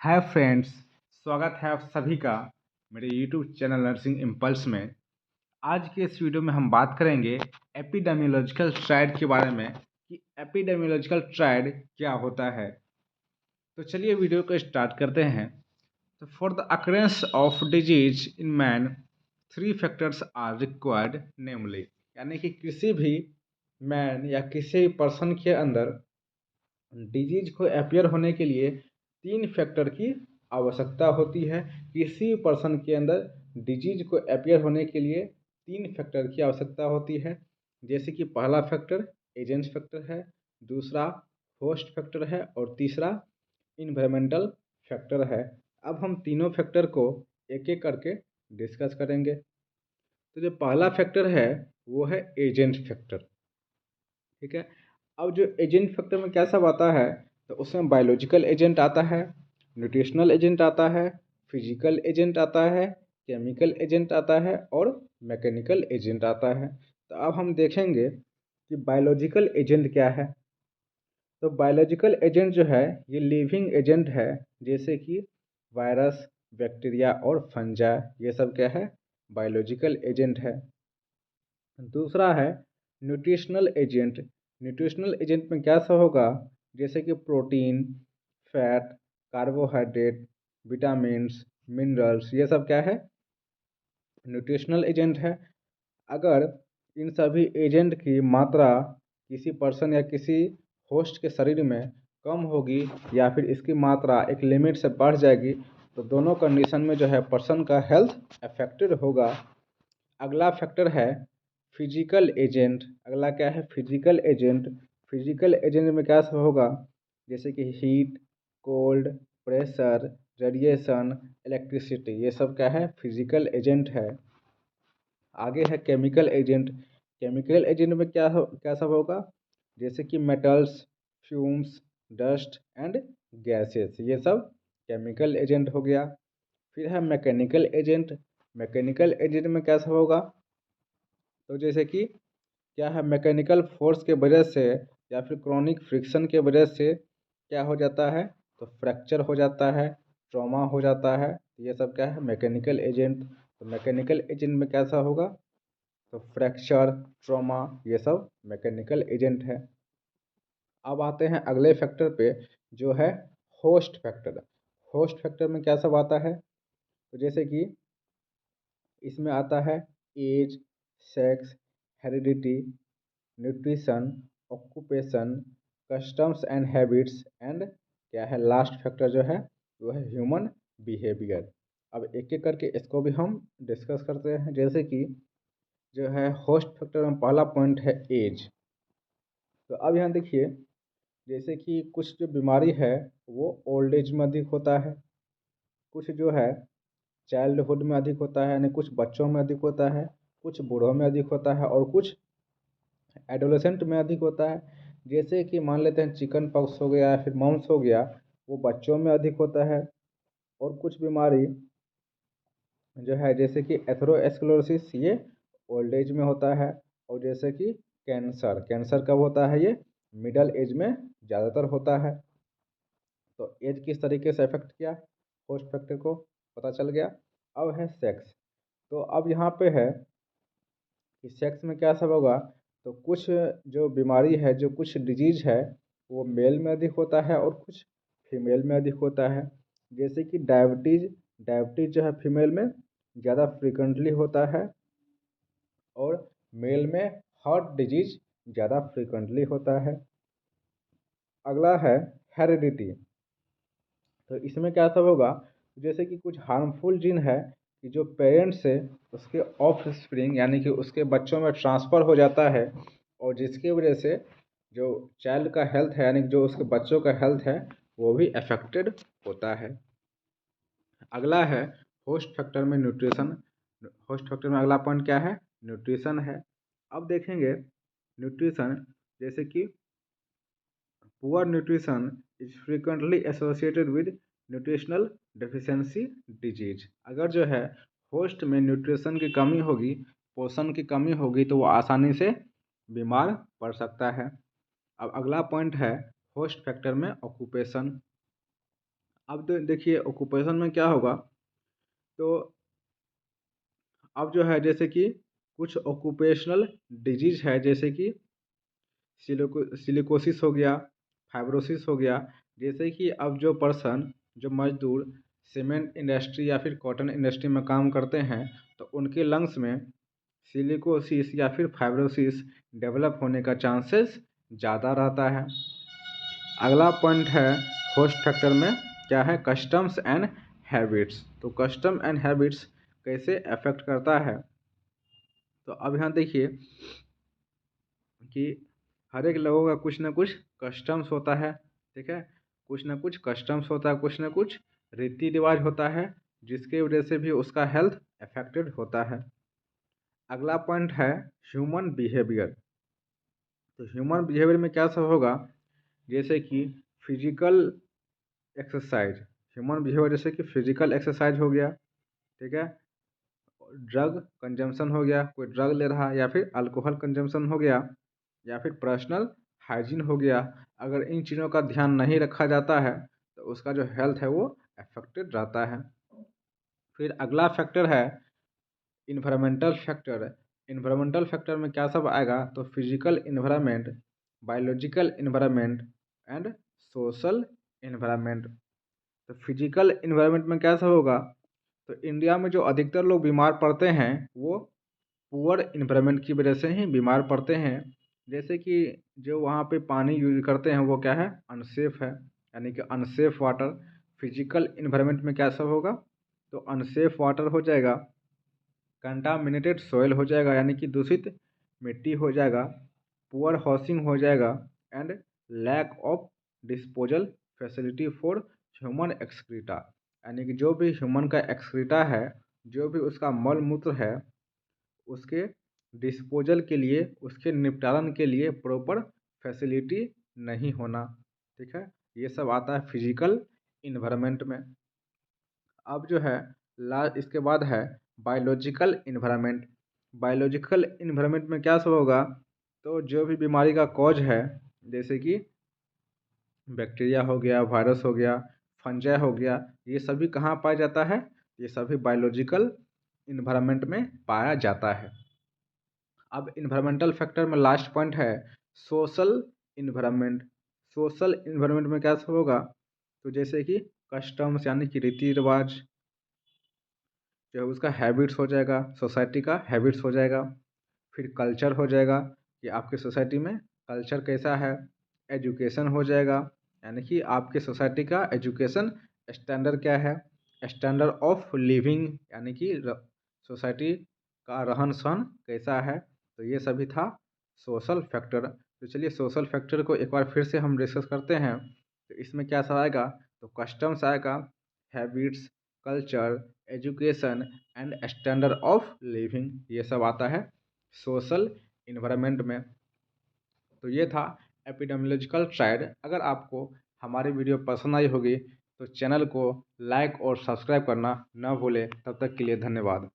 Hi friends, स्वागत है आप सभी का मेरे यूट्यूब चैनल नर्सिंग इम्पल्स में। आज के इस वीडियो में हम बात करेंगे एपिडेमियोलॉजिकल ट्रायड के बारे में कि एपिडेमियोलॉजिकल ट्रायड क्या होता है। तो चलिए वीडियो को स्टार्ट करते हैं। तो for the occurrence of disease in man 3 factors are required, namely यानी कि किसी भी मैन या किसी पर्सन के अंदर डिजीज को अपियर होने के लिए 3 फैक्टर की आवश्यकता होती है। किसी पर्सन के अंदर डिजीज को अपियर होने के लिए 3 फैक्टर की आवश्यकता होती है। जैसे कि पहला फैक्टर एजेंट फैक्टर है, दूसरा होस्ट फैक्टर है और तीसरा इन्वायरमेंटल फैक्टर है। अब हम तीनों फैक्टर को एक एक करके डिस्कस करेंगे। तो जो पहला फैक्टर है वो है एजेंट फैक्टर। ठीक है। अब जो एजेंट फैक्टर में क्या सब आता है, तो उसमें बायोलॉजिकल एजेंट आता है, न्यूट्रिशनल एजेंट आता है, फिजिकल एजेंट आता है, केमिकल एजेंट आता है और मैकेनिकल एजेंट आता है। तो अब हम देखेंगे कि बायोलॉजिकल एजेंट क्या है। तो बायोलॉजिकल एजेंट जो है ये लिविंग एजेंट है, जैसे कि वायरस, बैक्टीरिया और फंजा, ये सब क्या है, बायोलॉजिकल एजेंट है। दूसरा है न्यूट्रिशनल एजेंट। न्यूट्रिशनल एजेंट में क्या सब होगा, जैसे कि protein, fat, carbohydrate, vitamins, minerals, ये सब क्या है, न्यूट्रिशनल एजेंट है। अगर इन सभी एजेंट की मात्रा किसी पर्सन या किसी होस्ट के शरीर में कम होगी या फिर इसकी मात्रा एक लिमिट से बढ़ जाएगी, तो दोनों कंडीशन में जो है पर्सन का हेल्थ अफेक्टेड होगा। अगला फैक्टर है फिजिकल एजेंट। अगला क्या है, फिजिकल एजेंट। फिजिकल एजेंट में क्या सब होगा, जैसे कि heat, cold, pressure, radiation, electricity, ये सब क्या है, फिजिकल एजेंट है। आगे है केमिकल एजेंट। केमिकल एजेंट में क्या सब होगा, जैसे कि metals, fumes, dust and gases, ये सब केमिकल एजेंट हो गया। फिर है मैकेनिकल एजेंट। मैकेनिकल एजेंट में क्या सब होगा, तो जैसे कि क्या है, मैकेनिकल फोर्स के वजह से या फिर क्रॉनिक फ्रिक्शन के वजह से क्या हो जाता है, तो फ्रैक्चर हो जाता है, ट्रॉमा हो जाता है, ये सब क्या है, मैकेनिकल एजेंट। तो मैकेनिकल एजेंट में कैसा होगा, तो फ्रैक्चर, ट्रॉमा, ये सब मैकेनिकल एजेंट है। अब आते हैं अगले फैक्टर पे, जो है होस्ट फैक्टर। होस्ट फैक्टर में क्या सब आता है, तो जैसे कि इसमें आता है age, sex, heredity, nutrition, occupation, customs and habits and क्या है, लास्ट फैक्टर जो है वो है ह्यूमन बिहेवियर। अब एक एक करके इसको भी हम डिस्कस करते हैं। जैसे कि जो है होस्ट फैक्टर में पहला पॉइंट है एज। तो अब यहाँ देखिए, जैसे कि कुछ जो बीमारी है वो ओल्ड एज में अधिक होता है, कुछ जो है चाइल्डहुड में अधिक होता है, यानी कुछ बच्चों में अधिक होता है, कुछ बूढ़ों में अधिक होता है और कुछ एडोलेसेंट में अधिक होता है। जैसे कि मान लेते हैं चिकन पॉक्स हो गया या फिर मम्स हो गया, वो बच्चों में अधिक होता है। और कुछ बीमारी जो है जैसे कि एथेरोस्क्लेरोसिस, ये ओल्ड एज में होता है। और जैसे कि कैंसर, कैंसर कब होता है, ये मिडल एज में ज़्यादातर होता है। तो एज किस तरीके से अफेक्ट किया, होस्ट फैक्टर को पता चल गया। अब है सेक्स। तो अब यहाँ पे है कि सेक्स में क्या सब होगा, तो कुछ जो बीमारी है, जो कुछ डिजीज है, वो मेल में अधिक होता है और कुछ फीमेल में अधिक होता है। जैसे कि डायबिटीज, डायबिटीज जो है फीमेल में ज़्यादा फ्रिक्वेंटली होता है और मेल में हार्ट डिजीज ज़्यादा फ्रिक्वेंटली होता है। अगला है हेरिडिटी। तो इसमें क्या सब होगा, जैसे कि कुछ हार्मफुल जीन है कि जो पेरेंट्स से उसके ऑफ स्प्रिंग यानी कि उसके बच्चों में ट्रांसफ़र हो जाता है, और जिसकी वजह से जो चाइल्ड का हेल्थ है यानी कि जो उसके बच्चों का हेल्थ है वो भी अफेक्टेड होता है। अगला है होस्ट फैक्टर में न्यूट्रिशन। होस्ट फैक्टर में अगला पॉइंट क्या है, न्यूट्रिशन है। अब देखेंगे न्यूट्रिशन, जैसे कि poor nutrition is frequently associated with nutritional deficiency disease. अगर जो है होस्ट में न्यूट्रिशन की कमी होगी, पोषण की कमी होगी, तो वो आसानी से बीमार पड़ सकता है। अब अगला पॉइंट है होस्ट फैक्टर में ऑक्यूपेशन। अब तो देखिए ऑक्यूपेशन में क्या होगा, तो अब जो है जैसे कि कुछ ऑक्यूपेशनल डिजीज है, जैसे कि सिलिकोसिस हो गया, फाइब्रोसिस हो गया। जैसे कि अब जो पर्सन, जो मजदूर सीमेंट इंडस्ट्री या फिर कॉटन इंडस्ट्री में काम करते हैं, तो उनके लंग्स में सिलिकोसिस या फिर फाइब्रोसिस डेवलप होने का चांसेस ज़्यादा रहता है। अगला पॉइंट है होस्ट फैक्टर में क्या है, कस्टम्स एंड हैबिट्स। तो कस्टम एंड हैबिट्स कैसे अफेक्ट करता है, तो अब यहाँ देखिए कि हर एक लोगों का कुछ ना कुछ कस्टम्स होता है, ठीक है, कुछ ना कुछ कस्टम्स होता है, कुछ ना कुछ रीति रिवाज होता है, जिसके वजह से भी उसका हेल्थ अफेक्टेड होता है। अगला पॉइंट है ह्यूमन बिहेवियर। तो ह्यूमन बिहेवियर में क्या सब होगा, जैसे कि फिजिकल एक्सरसाइज। ह्यूमन बिहेवियर जैसे कि फिजिकल एक्सरसाइज हो गया, ठीक है, ड्रग कंजम्पशन हो गया, कोई ड्रग ले रहा है, या फिर अल्कोहल कंजम्पशन हो गया, या फिर पर्सनल हाइजीन हो गया। अगर इन चीज़ों का ध्यान नहीं रखा जाता है तो उसका जो हेल्थ है वो अफेक्टेड रहता है। फिर अगला फैक्टर है इन्वायरमेंटल फैक्टर। इन्वायरमेंटल फैक्टर में क्या सब आएगा, तो physical environment, biological environment and social environment. तो फिजिकल इन्वायरमेंट में क्या सब होगा, तो इंडिया में जो अधिकतर लोग बीमार पड़ते हैं वो पुअर इन्वायरमेंट की वजह से ही बीमार पड़ते हैं। जैसे कि जो वहाँ पे पानी यूज करते हैं वो क्या है, अनसेफ है, यानी कि अनसेफ वाटर। फिजिकल इन्वायरमेंट में क्या सब होगा, तो अनसेफ वाटर हो जाएगा, कंटामिनेटेड सॉइल हो जाएगा, यानी कि दूषित मिट्टी हो जाएगा, पुअर हाउसिंग हो जाएगा, and lack of disposal facility for human excreta. यानी कि जो भी ह्यूमन का एक्सक्रीटा है, जो भी उसका मल मूत्र है, उसके डिस्पोजल के लिए, उसके निपटारण के लिए प्रॉपर फैसिलिटी नहीं होना, ठीक है, ये सब आता है फिजिकल इन्वायरमेंट में। अब जो है इसके बाद है बायोलॉजिकल इन्वायरमेंट। बायोलॉजिकल इन्वायरमेंट में क्या सब होगा, तो जो भी बीमारी का कॉज है, जैसे कि बैक्टीरिया हो गया, वायरस हो गया, फंजाई हो गया, ये सभी कहाँ पाया जाता है, ये सभी बायोलॉजिकल इन्वायरमेंट में पाया जाता है। अब इन्वायरमेंटल फैक्टर में लास्ट पॉइंट है सोशल इन्वायरमेंट। सोशल इन्वायरमेंट में क्या सब होगा, तो जैसे कि कस्टम्स यानी कि रीति रिवाज, जो है उसका हैबिट्स हो जाएगा, सोसाइटी का हैबिट्स हो जाएगा। फिर कल्चर हो जाएगा कि आपके सोसाइटी में कल्चर कैसा है। एजुकेशन हो जाएगा, यानी कि आपके सोसाइटी का एजुकेशन स्टैंडर्ड क्या है, स्टैंडर्ड ऑफ लिविंग, यानी कि सोसाइटी का रहन सहन कैसा है। तो ये सभी था सोशल फैक्टर। तो चलिए सोशल फैक्टर को एक बार फिर से हम डिस्कस करते हैं। तो इसमें क्या सब आएगा, तो कस्टम्स आएगा, habits, culture, education and standard of living, ये सब आता है सोशल इन्वायरमेंट में। तो ये था एपिडेमियोलॉजिकल ट्रायड। अगर आपको हमारी वीडियो पसंद आई होगी तो चैनल को लाइक और सब्सक्राइब करना न भूलें। तब तक के लिए धन्यवाद।